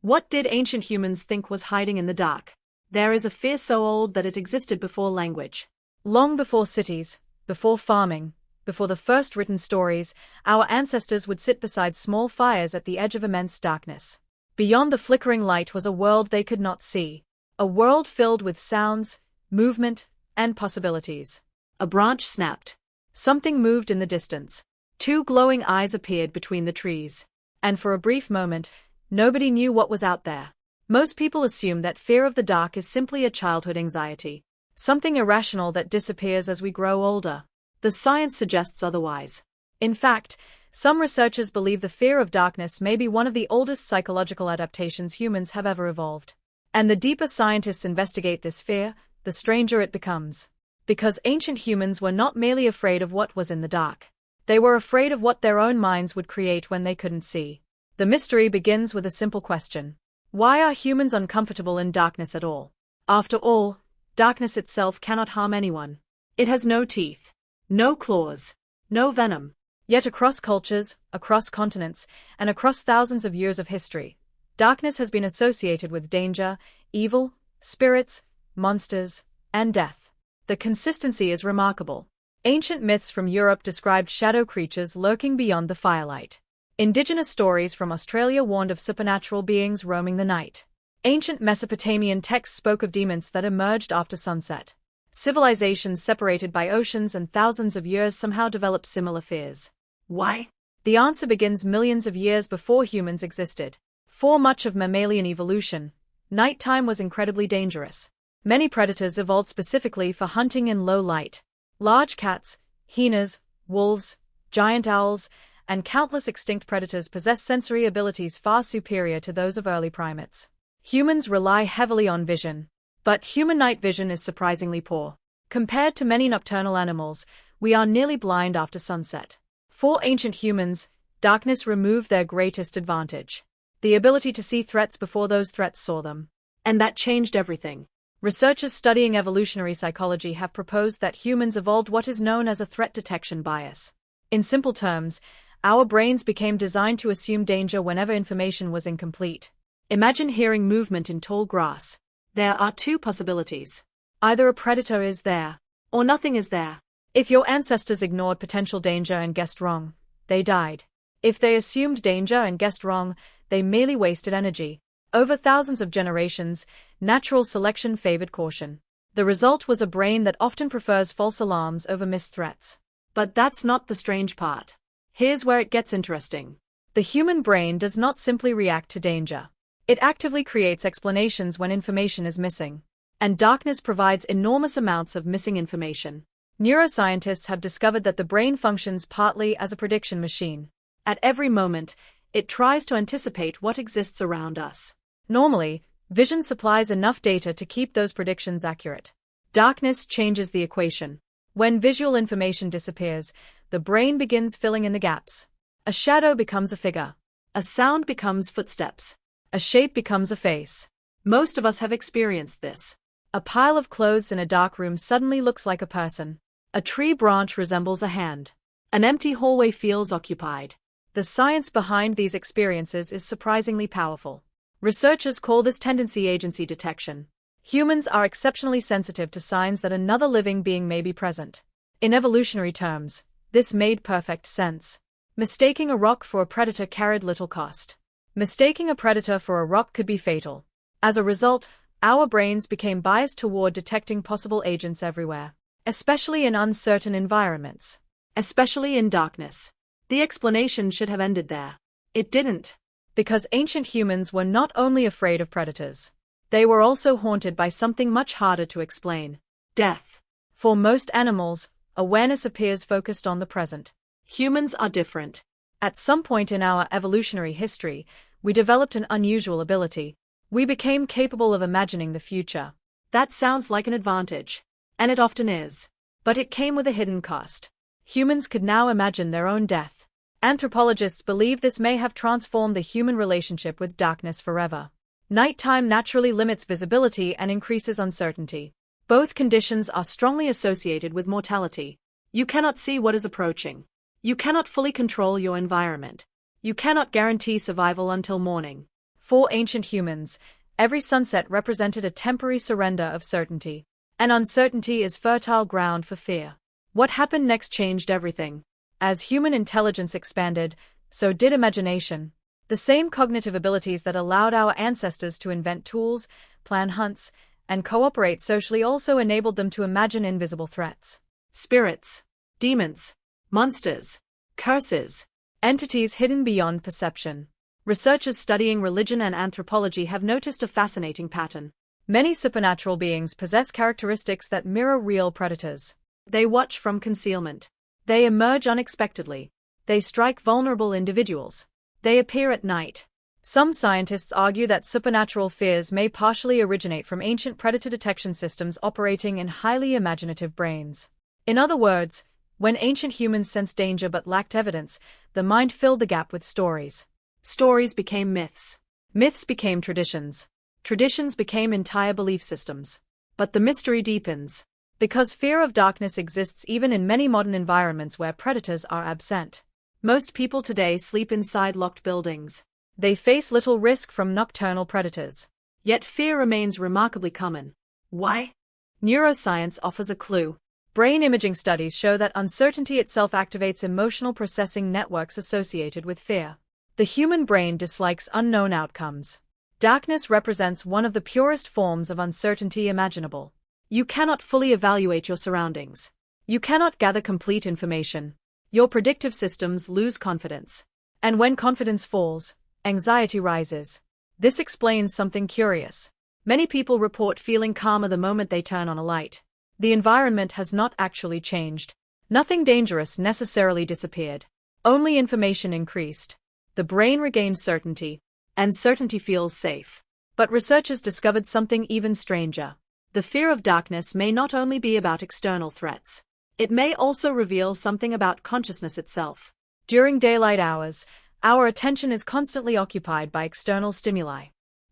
What did ancient humans think was hiding in the dark? There is a fear so old that it existed before language. Long before cities, before farming, before the first written stories, our ancestors would sit beside small fires at the edge of immense darkness. Beyond the flickering light was a world they could not see. A world filled with sounds, movement, and possibilities. A branch snapped. Something moved in the distance. Two glowing eyes appeared between the trees. And for a brief moment, nobody knew what was out there. Most people assume that fear of the dark is simply a childhood anxiety. Something irrational that disappears as we grow older. The science suggests otherwise. In fact, some researchers believe the fear of darkness may be one of the oldest psychological adaptations humans have ever evolved. And the deeper scientists investigate this fear, the stranger it becomes. Because ancient humans were not merely afraid of what was in the dark. They were afraid of what their own minds would create when they couldn't see. The mystery begins with a simple question. Why are humans uncomfortable in darkness at all? After all, darkness itself cannot harm anyone. It has no teeth, no claws, no venom. Yet across cultures, across continents, and across thousands of years of history, darkness has been associated with danger, evil, spirits, monsters, and death. The consistency is remarkable. Ancient myths from Europe described shadow creatures lurking beyond the firelight. Indigenous stories from Australia warned of supernatural beings roaming the night. Ancient Mesopotamian texts spoke of demons that emerged after sunset. Civilizations separated by oceans and thousands of years somehow developed similar fears. Why? The answer begins millions of years before humans existed. For much of mammalian evolution, nighttime was incredibly dangerous. Many predators evolved specifically for hunting in low light. Large cats, hyenas, wolves, giant owls, and countless extinct predators possess sensory abilities far superior to those of early primates. Humans rely heavily on vision. But human night vision is surprisingly poor. Compared to many nocturnal animals, we are nearly blind after sunset. For ancient humans, darkness removed their greatest advantage. The ability to see threats before those threats saw them. And that changed everything. Researchers studying evolutionary psychology have proposed that humans evolved what is known as a threat detection bias. In simple terms, our brains became designed to assume danger whenever information was incomplete. Imagine hearing movement in tall grass. There are two possibilities. Either a predator is there, or nothing is there. If your ancestors ignored potential danger and guessed wrong, they died. If they assumed danger and guessed wrong, they merely wasted energy. Over thousands of generations, natural selection favored caution. The result was a brain that often prefers false alarms over missed threats. But that's not the strange part. Here's where it gets interesting. The human brain does not simply react to danger. It actively creates explanations when information is missing. And darkness provides enormous amounts of missing information. Neuroscientists have discovered that the brain functions partly as a prediction machine. At every moment, it tries to anticipate what exists around us. Normally, vision supplies enough data to keep those predictions accurate. Darkness changes the equation. When visual information disappears, the brain begins filling in the gaps. A shadow becomes a figure. A sound becomes footsteps. A shape becomes a face. Most of us have experienced this. A pile of clothes in a dark room suddenly looks like a person. A tree branch resembles a hand. An empty hallway feels occupied. The science behind these experiences is surprisingly powerful. Researchers call this tendency agency detection. Humans are exceptionally sensitive to signs that another living being may be present. In evolutionary terms, this made perfect sense. Mistaking a rock for a predator carried little cost. Mistaking a predator for a rock could be fatal. As a result, our brains became biased toward detecting possible agents everywhere, especially in uncertain environments, especially in darkness. The explanation should have ended there. It didn't. Because ancient humans were not only afraid of predators, they were also haunted by something much harder to explain: death. For most animals, awareness appears focused on the present. Humans are different. At some point in our evolutionary history, we developed an unusual ability. We became capable of imagining the future. That sounds like an advantage. And it often is. But it came with a hidden cost. Humans could now imagine their own death. Anthropologists believe this may have transformed the human relationship with darkness forever. Nighttime naturally limits visibility and increases uncertainty. Both conditions are strongly associated with mortality. You cannot see what is approaching. You cannot fully control your environment. You cannot guarantee survival until morning. For ancient humans, every sunset represented a temporary surrender of certainty. And uncertainty is fertile ground for fear. What happened next changed everything. As human intelligence expanded, so did imagination. The same cognitive abilities that allowed our ancestors to invent tools, plan hunts, and cooperate socially also enabled them to imagine invisible threats. Spirits, demons, monsters, curses, entities hidden beyond perception. Researchers studying religion and anthropology have noticed a fascinating pattern. Many supernatural beings possess characteristics that mirror real predators. They watch from concealment. They emerge unexpectedly. They strike vulnerable individuals. They appear at night. Some scientists argue that supernatural fears may partially originate from ancient predator detection systems operating in highly imaginative brains. In other words, when ancient humans sensed danger but lacked evidence, the mind filled the gap with stories. Stories became myths. Myths became traditions. Traditions became entire belief systems. But the mystery deepens. Because fear of darkness exists even in many modern environments where predators are absent. Most people today sleep inside locked buildings. They face little risk from nocturnal predators. Yet fear remains remarkably common. Why? Neuroscience offers a clue. Brain imaging studies show that uncertainty itself activates emotional processing networks associated with fear. The human brain dislikes unknown outcomes. Darkness represents one of the purest forms of uncertainty imaginable. You cannot fully evaluate your surroundings. You cannot gather complete information. Your predictive systems lose confidence. And when confidence falls, anxiety rises. This explains something curious. Many people report feeling calmer the moment they turn on a light. The environment has not actually changed. Nothing dangerous necessarily disappeared. Only information increased. The brain regained certainty, and certainty feels safe. But researchers discovered something even stranger. The fear of darkness may not only be about external threats. It may also reveal something about consciousness itself. During daylight hours, our attention is constantly occupied by external stimuli.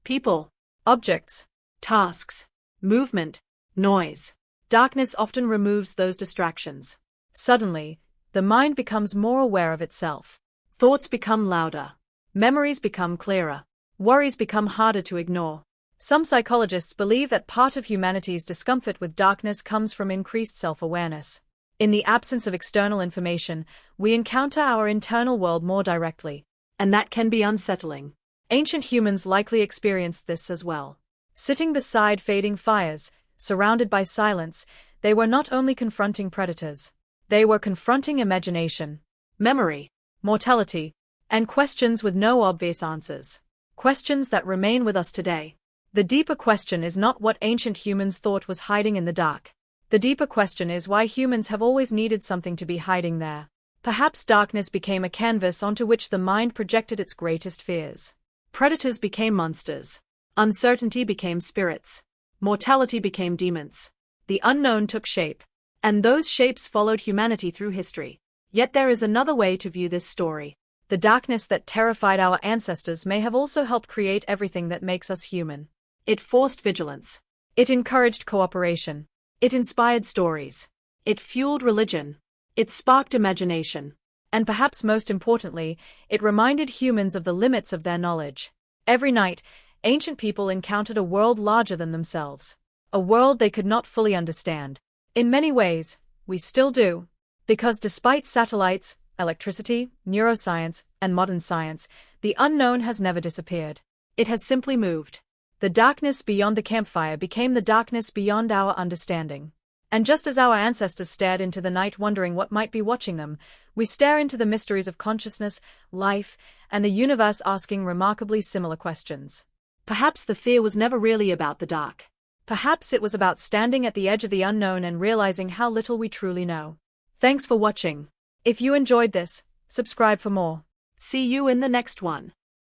People, objects, tasks, movement, noise. Darkness often removes those distractions. Suddenly, the mind becomes more aware of itself. Thoughts become louder. Memories become clearer. Worries become harder to ignore. Some psychologists believe that part of humanity's discomfort with darkness comes from increased self-awareness. In the absence of external information, we encounter our internal world more directly. And that can be unsettling. Ancient humans likely experienced this as well. Sitting beside fading fires, surrounded by silence, they were not only confronting predators. They were confronting imagination, memory, mortality, and questions with no obvious answers. Questions that remain with us today. The deeper question is not what ancient humans thought was hiding in the dark. The deeper question is why humans have always needed something to be hiding there. Perhaps darkness became a canvas onto which the mind projected its greatest fears. Predators became monsters. Uncertainty became spirits. Mortality became demons. The unknown took shape. And those shapes followed humanity through history. Yet there is another way to view this story. The darkness that terrified our ancestors may have also helped create everything that makes us human. It forced vigilance. It encouraged cooperation. It inspired stories. It fueled religion. It sparked imagination. And perhaps most importantly, it reminded humans of the limits of their knowledge. Every night, ancient people encountered a world larger than themselves. A world they could not fully understand. In many ways, we still do. Because despite satellites, electricity, neuroscience, and modern science, the unknown has never disappeared. It has simply moved. The darkness beyond the campfire became the darkness beyond our understanding. And just as our ancestors stared into the night wondering what might be watching them, we stare into the mysteries of consciousness, life, and the universe asking remarkably similar questions. Perhaps the fear was never really about the dark. Perhaps it was about standing at the edge of the unknown and realizing how little we truly know. Thanks for watching. If you enjoyed this, subscribe for more. See you in the next one.